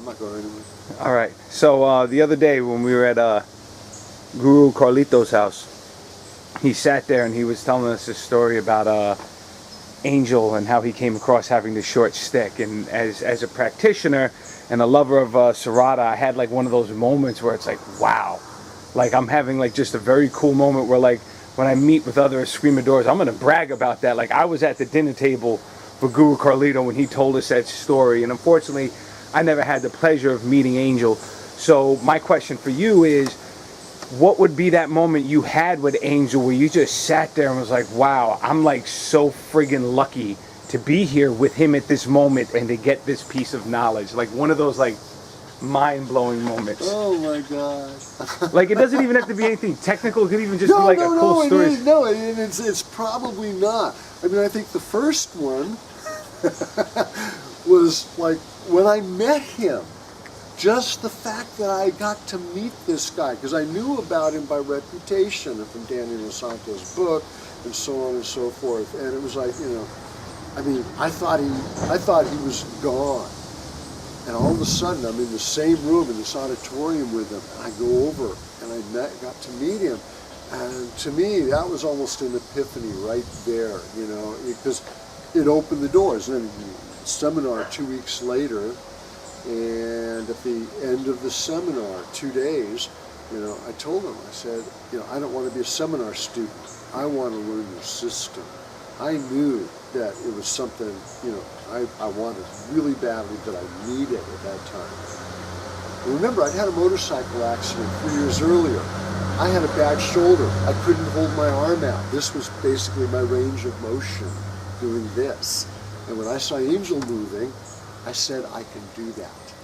I'm not going anywhere. All right. So the other day when we were at Guru Carlito's house, he sat there and he was telling us a story about Angel and how he came across having the short stick. And as a practitioner and a lover of Serrada, I had like one of those moments where it's like, wow. Like I'm having like just a very cool moment where like when I meet with other Escrimadores, I'm going to brag about that. Like I was at the dinner table for Guru Carlito when he told us that story. And unfortunately, I never had the pleasure of meeting Angel. So my question for you is, what would be that moment you had with Angel where you just sat there and was like, wow, I'm like so friggin' lucky to be here with him at this moment and to get this piece of knowledge? Like one of those like mind-blowing moments. Oh my God. Like it doesn't even have to be anything technical. It could even just be like a cool story. It's probably not. I mean, I think the first one was like when I met him. Just the fact that I got to meet this guy, because I knew about him by reputation and from Danny Losanto's book and so on and so forth. And it was like, you know, I mean, I thought he was gone. And all of a sudden, I'm in the same room in this auditorium with him, and I go over and got to meet him. And to me, that was almost an epiphany right there, you know, because it opened the doors. And then the seminar 2 weeks later, and at the end of the seminar, 2 days, you know, I told him, I said, you know, I don't want to be a seminar student. I want to learn your system. I knew that it was something, you know, I wanted really badly that I needed at that time. And remember, I'd had a motorcycle accident 3 years earlier. I had a bad shoulder. I couldn't hold my arm out. This was basically my range of motion doing this. And when I saw Angel moving, I said, I can do that.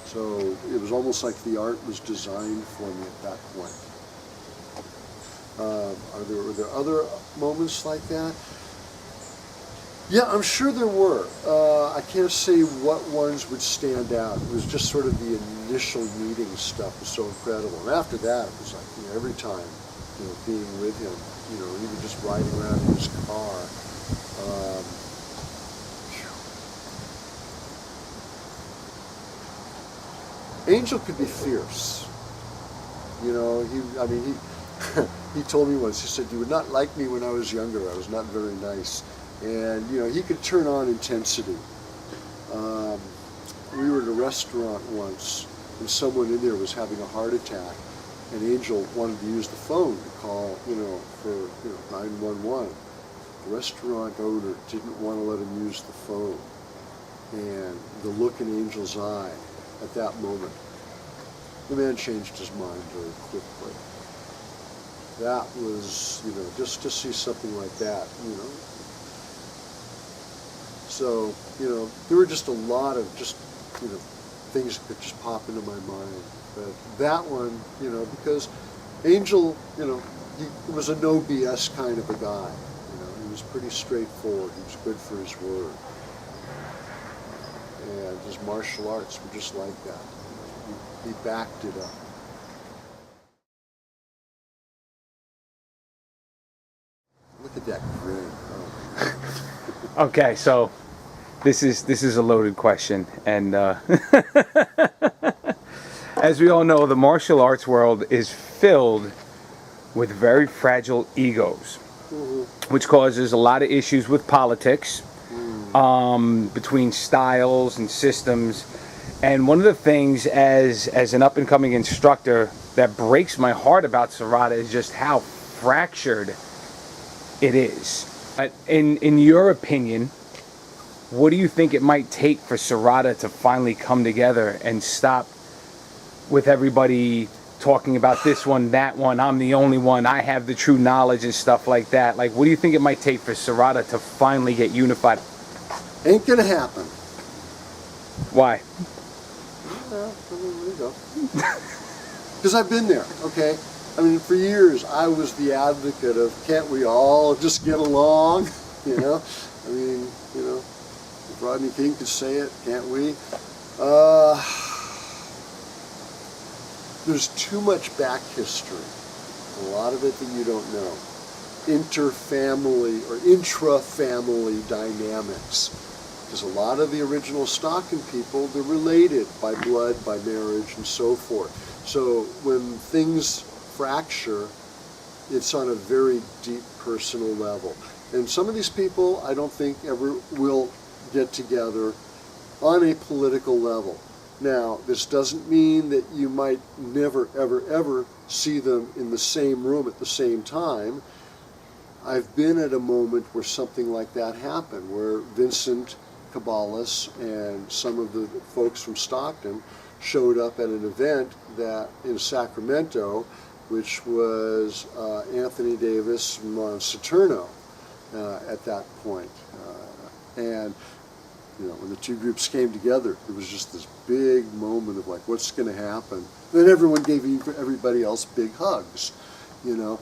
So it was almost like the art was designed for me at that point. Were there other moments like that? Yeah, I'm sure there were. I can't say what ones would stand out. It was just sort of the initial meeting stuff was so incredible. And after that, it was like, you know, every time, you know, being with him, you know, even just riding around in his car. Angel could be fierce. You know, he told me once, he said, you would not like me when I was younger. I was not very nice. And, you know, he could turn on intensity. We were at a restaurant once, and someone in there was having a heart attack, and Angel wanted to use the phone to call, you know, for, you know, 911. The restaurant owner didn't want to let him use the phone. And the look in Angel's eye at that moment, the man changed his mind very quickly. That was, you know, just to see something like that, you know. So, you know, there were just a lot of just, you know, things that could just pop into my mind. But that one, you know, because Angel, you know, he was a no BS kind of a guy. You know, he was pretty straightforward. He was good for his word. And his martial arts were just like that. He backed it up. Look at that grin. Oh. Okay, so this is a loaded question, and as we all know, the martial arts world is filled with very fragile egos, which causes a lot of issues with politics, between styles and systems. And one of the things as an up-and-coming instructor that breaks my heart about Serrada is just how fractured it is. In your opinion, what do you think it might take for Serrada to finally come together and stop with everybody talking about this one, that one, I'm the only one, I have the true knowledge and stuff like that? Like, what do you think it might take for Serrada to finally get unified? Ain't gonna happen. Why? Well, I mean, there you go. Because I've been there, okay? I mean, for years, I was the advocate of, can't we all just get along? You know? I mean, you know, if Rodney King could say it, can't we? There's too much back history. A lot of it that you don't know. Inter-family or intra-family dynamics. because a lot of the original Stockton people, they're related by blood, by marriage, and so forth. So when things fracture, it's on a very deep personal level. And some of these people, I don't think ever will get together on a political level. Now, this doesn't mean that you might never, ever, ever see them in the same room at the same time. I've been at a moment where something like that happened, where Vincent Cabales and some of the folks from Stockton showed up at an event that in Sacramento, which was Anthony Davis and Ron Saturno at that point. And you know, when the two groups came together, it was just this big moment of like, what's going to happen? Then everyone gave everybody else big hugs, you know.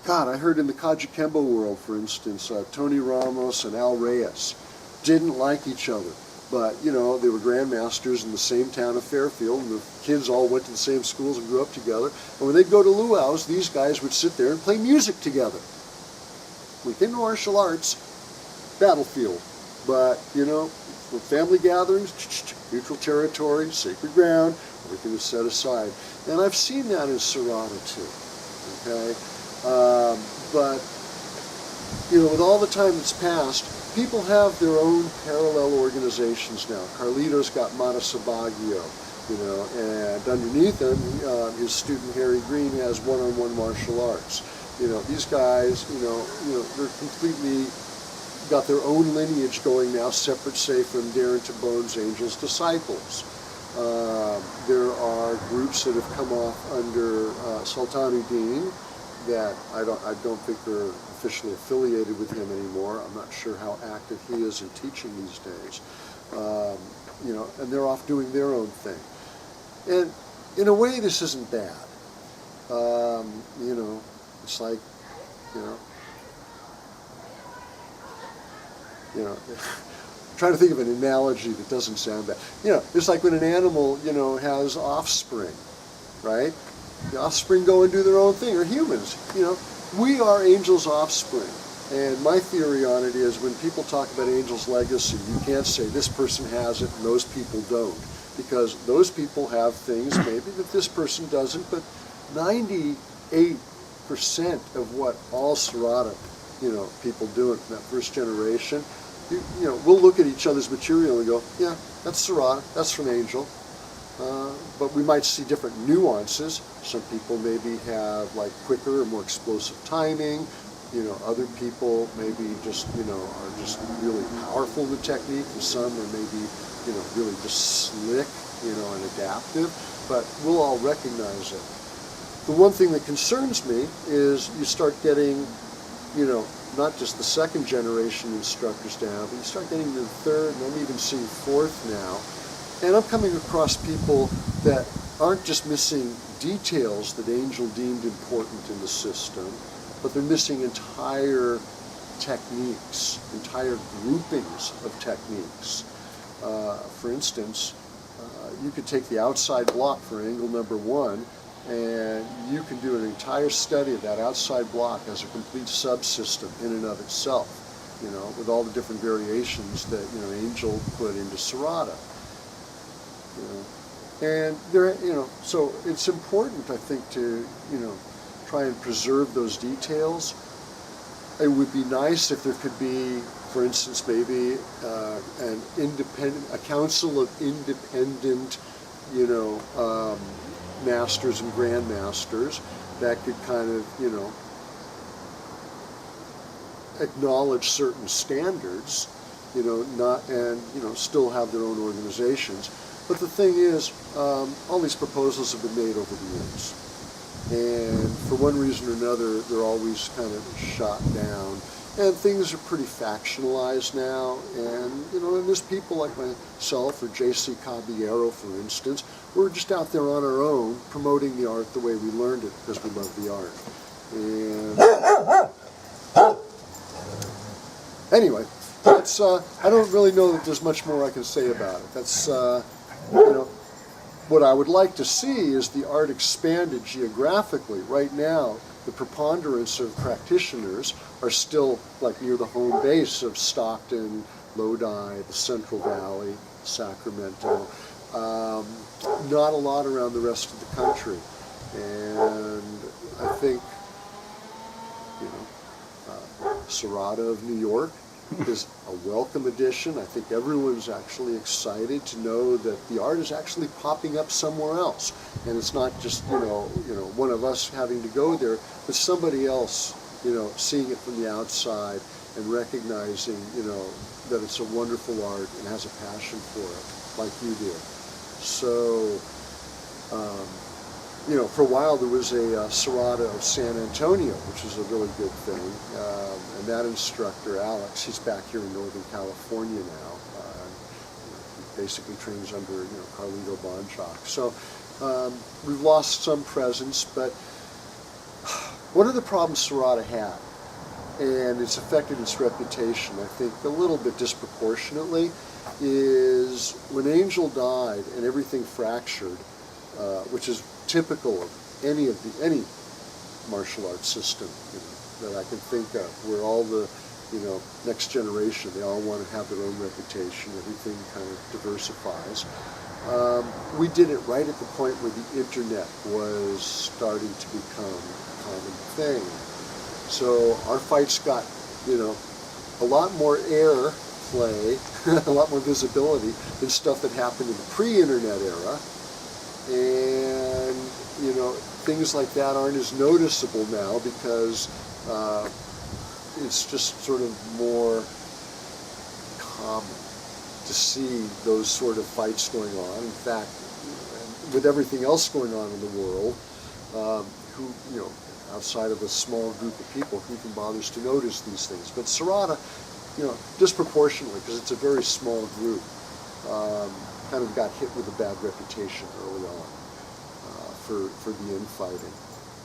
God, I heard in the Kajikembo world, for instance, Tony Ramos and Al Reyes didn't like each other. But, you know, they were grandmasters in the same town of Fairfield, and the kids all went to the same schools and grew up together. And when they'd go to luau's, these guys would sit there and play music together. We came to martial arts, battlefield. But, you know, for family gatherings, neutral territory, sacred ground, everything is set aside. And I've seen that in Serrada too, okay? But, you know, with all the time that's passed, people have their own parallel organizations now. Carlito's got Matasabaggio, you know, and underneath him, his student Harry Green has one-on-one martial arts. You know, these guys, you know, they're completely got their own lineage going now, separate, say, from Darren Tabone's Angel's Disciples. There are groups that have come off under Sultanuddin that I don't think they're officially affiliated with him anymore. I'm not sure how active he is in teaching these days. You know, and they're off doing their own thing. And in a way, this isn't bad. You know, it's like, you know, I'm trying to think of an analogy that doesn't sound bad. You know, it's like when an animal, you know, has offspring, right? The offspring go and do their own thing, or humans, you know. We are Angel's offspring. And my theory on it is when people talk about Angel's legacy, you can't say this person has it and those people don't. Because those people have things maybe that this person doesn't, but 98% of what all Serrada, you know, people do it in that first generation, you know, we'll look at each other's material and go, yeah, that's Serrada, that's from Angel. But we might see different nuances. Some people maybe have like quicker or more explosive timing. You know, other people maybe just, you know, are just really powerful in the technique, and some are maybe, you know, really just slick, you know, and adaptive. But we'll all recognize it. The one thing that concerns me is you start getting, you know, not just the second generation instructors down, but you start getting the third, and I'm even seeing fourth now. And I'm coming across people that aren't just missing details that Angel deemed important in the system, but they're missing entire techniques, entire groupings of techniques. For instance, you could take the outside block for angle number one, and you can do an entire study of that outside block as a complete subsystem in and of itself, you know, with all the different variations that, you know, Angel put into Serrada. You know, and there, you know, so it's important, I think, to, you know, try and preserve those details. It would be nice if there could be, for instance, maybe a council of independent, you know, masters and grandmasters that could kind of, you know, acknowledge certain standards, you know, not, and, you know, still have their own organizations. But the thing is, all these proposals have been made over the years. And for one reason or another, they're always kind of shot down. And things are pretty factionalized now. And, you know, and there's people like myself or J.C. Caballero, for instance, we're just out there on our own promoting the art the way we learned it because we love the art. And anyway, that's, I don't really know that there's much more I can say about it. That's, you know, what I would like to see is the art expanded geographically. Right now, the preponderance of practitioners are still like near the home base of Stockton, Lodi, the Central Valley, Sacramento. Not a lot around the rest of the country. And I think, you know, Serrada of New York is a welcome addition. I think everyone's actually excited to know that the art is actually popping up somewhere else. And it's not just, you know, one of us having to go there, but somebody else, you know, seeing it from the outside and recognizing, you know, that it's a wonderful art and has a passion for it, like you do. So, you know, for a while there was a Serrada of San Antonio, which is a really good thing. And that instructor, Alex, he's back here in Northern California now. He basically trains under, you know, Carlito Bonchak. So we've lost some presence, but one of the problems Serrada had, and it's affected its reputation, I think, a little bit disproportionately, is when Angel died and everything fractured, which is typical of any martial arts system, you know, that I can think of, where all the, you know, next generation, they all want to have their own reputation, everything kind of diversifies. We did it right at the point where the internet was starting to become a common thing. So our fights got, you know, a lot more air play, a lot more visibility than stuff that happened in the pre-internet era. And, you know, things like that aren't as noticeable now because it's just sort of more common to see those sort of fights going on. In fact, with everything else going on in the world, who, you know, outside of a small group of people, who even bothers to notice these things? But Serrada, you know, disproportionately, because it's a very small group, kind of got hit with a bad reputation early on for the infighting.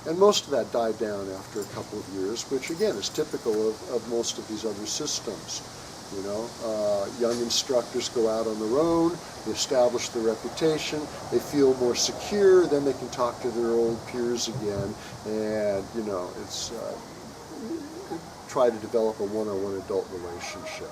And most of that died down after a couple of years, which again is typical of most of these other systems. You know, young instructors go out on their own, they establish their reputation, they feel more secure, then they can talk to their old peers again, and, you know, it's try to develop a one-on-one adult relationship.